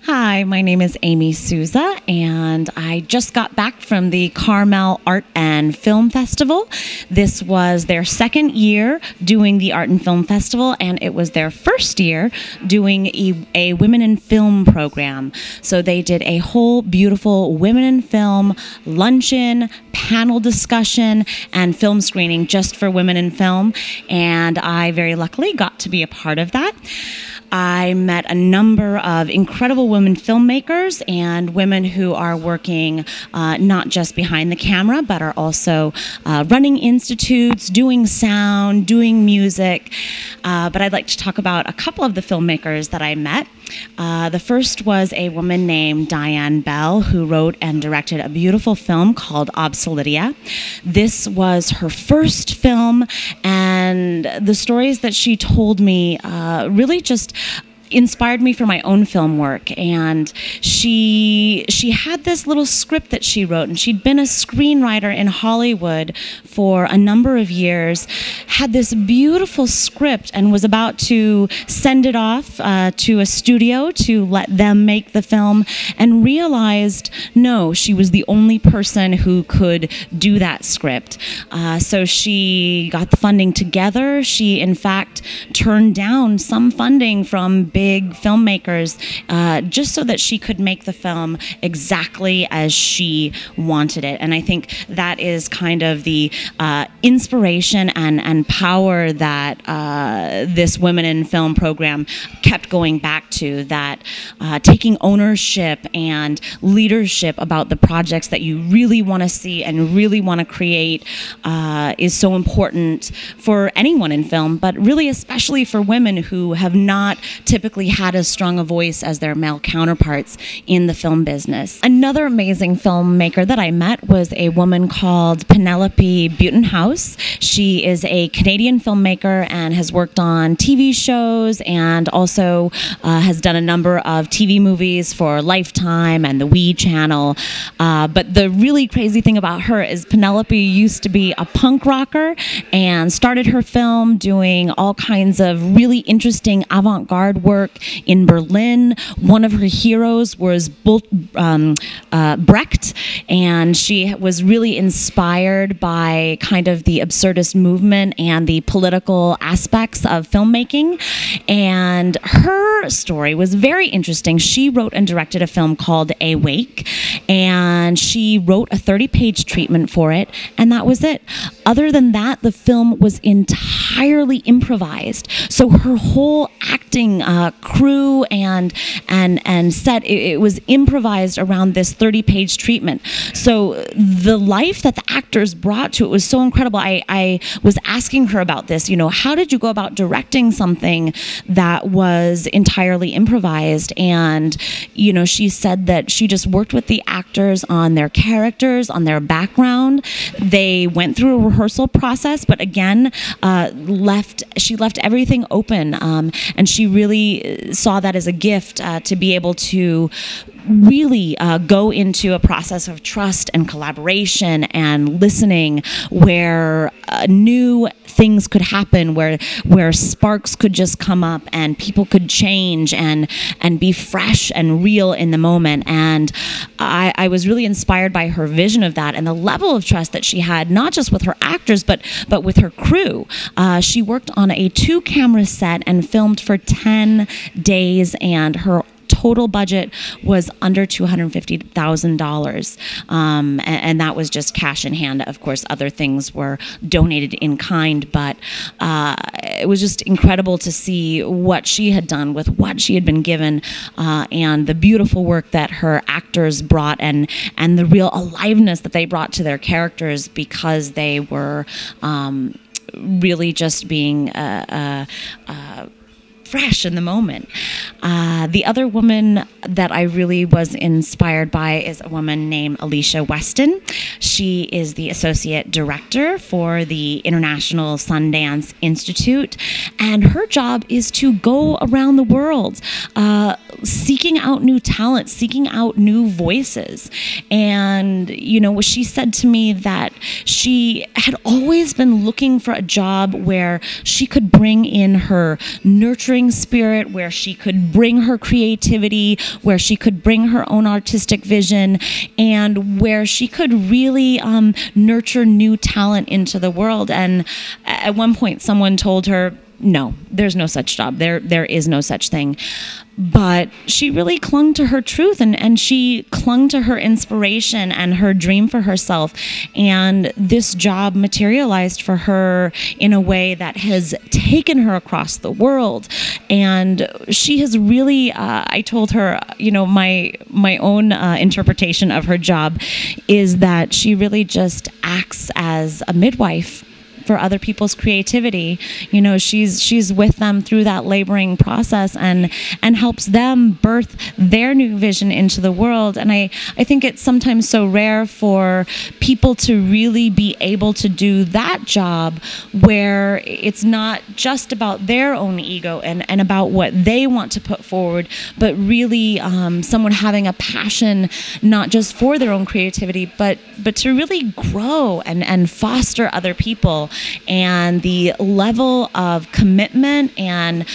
Hi, my name is Amy Sousa, and I just got back from the Carmel Art and Film Festival. This was their second year doing the Art and Film Festival, and it was their first year doing a Women in Film program. So they did a whole beautiful Women in Film luncheon, panel discussion, and film screening just for women in film, and I very luckily got to be a part of that. I met a number of incredible women filmmakers and women who are working not just behind the camera, but are also running institutes, doing sound, doing music. But I'd like to talk about a couple of the filmmakers that I met. The first was a woman named Diane Bell, who wrote and directed a beautiful film called Obsoletia. This was her first film, and the stories that she told me really just inspired me for my own film work. And she had this little script that she wrote, and she'd been a screenwriter in Hollywood for a number of years, had this beautiful script, and was about to send it off to a studio to let them make the film, and realized no, she was the only person who could do that script. So she got the funding together. She in fact turned down some funding from big filmmakers just so that she could make the film exactly as she wanted it. And I think that is kind of the inspiration and power that this Women in Film program kept going back to, that taking ownership and leadership about the projects that you really want to see and really want to create is so important for anyone in film, but really especially for women who have not typically had as strong a voice as their male counterparts in the film business. Another amazing filmmaker that I met was a woman called Penelope Boonton. She is a Canadian filmmaker and has worked on TV shows, and also has done a number of TV movies for Lifetime and the WE channel. But the really crazy thing about her is Penelope used to be a punk rocker and started her film doing all kinds of really interesting avant-garde work in Berlin. One of her heroes was Brecht, and she was really inspired by kind of the absurdist movement and the political aspects of filmmaking. And her story was very interesting. She wrote and directed a film called Awake, and she wrote a 30-page treatment for it, and that was it. Other than that, the film was entirely improvised. So her whole acting crew and set, it was improvised around this 30-page treatment. So the life that the actors brought to it was so incredible. I was asking her about this, how did you go about directing something that was entirely improvised? And she said that she just worked with the actors on their characters, on their background. They went through a rehearsal process, but again, she left everything open, and she really saw that as a gift to be able to really go into a process of trust and collaboration and listening, where new things could happen, where sparks could just come up and people could change and be fresh and real in the moment. And I was really inspired by her vision of that and the level of trust that she had, not just with her actors, but with her crew. She worked on a 2-camera set and filmed for 10 days, and her total budget was under $250,000, and that was just cash in hand. Of course, other things were donated in kind, but it was just incredible to see what she had done with what she had been given, and the beautiful work that her actors brought, and the real aliveness that they brought to their characters, because they were really just being fresh in the moment. The other woman that I really was inspired by is a woman named Alicia Weston. She is the associate director for the International Sundance Institute, and her job is to go around the world seeking out new talent, seeking out new voices. And she said to me that she had always been looking for a job where she could bring in her nurturing nurturing spirit where she could bring her creativity, where she could bring her own artistic vision, and where she could really nurture new talent into the world. And at one point, someone told her, no, there's no such job. There is no such thing. But she really clung to her truth, and she clung to her inspiration and her dream for herself. And this job materialized for her in a way that has taken her across the world. And she has really, I told her, my own interpretation of her job is that she really just acts as a midwife for other people's creativity. She's with them through that laboring process and helps them birth their new vision into the world. And I think it's sometimes so rare for people to really be able to do that job where it's not just about their own ego and about what they want to put forward, but really someone having a passion not just for their own creativity, but to really grow and foster other people. And the level of commitment and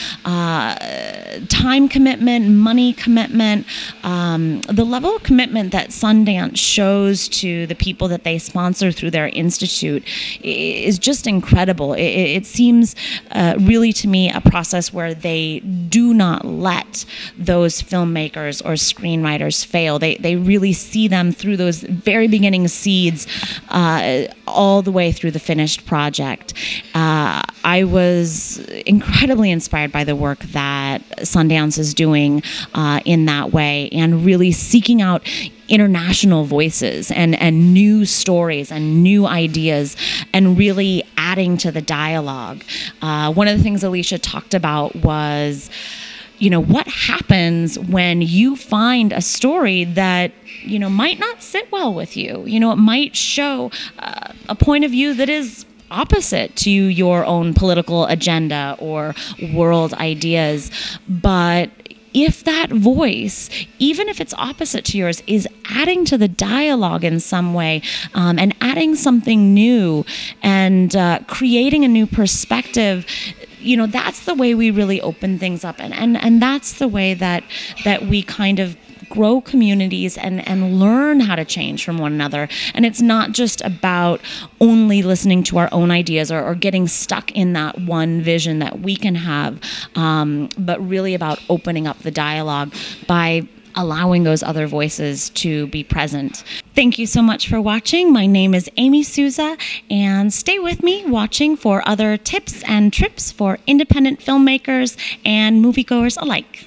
time commitment, money commitment, the level of commitment that Sundance shows to the people that they sponsor through their institute is just incredible. It seems really to me a process where they do not let those filmmakers or screenwriters fail. They really see them through those very beginning seeds all the way through the finished project. I was incredibly inspired by the work that Sundance is doing in that way, and really seeking out international voices and new stories and new ideas, and really adding to the dialogue. One of the things Alicia talked about was, what happens when you find a story that, might not sit well with you. It might show a point of view that is opposite to your own political agenda or world ideas. But if that voice, even if it's opposite to yours, is adding to the dialogue in some way, and adding something new and creating a new perspective, that's the way we really open things up. And that's the way that we kind of grow communities and learn how to change from one another. And it's not just about only listening to our own ideas or getting stuck in that one vision that we can have, but really about opening up the dialogue by allowing those other voices to be present. Thank you so much for watching. My name is Amy Sousa, and stay with me watching for other tips and trips for independent filmmakers and moviegoers alike.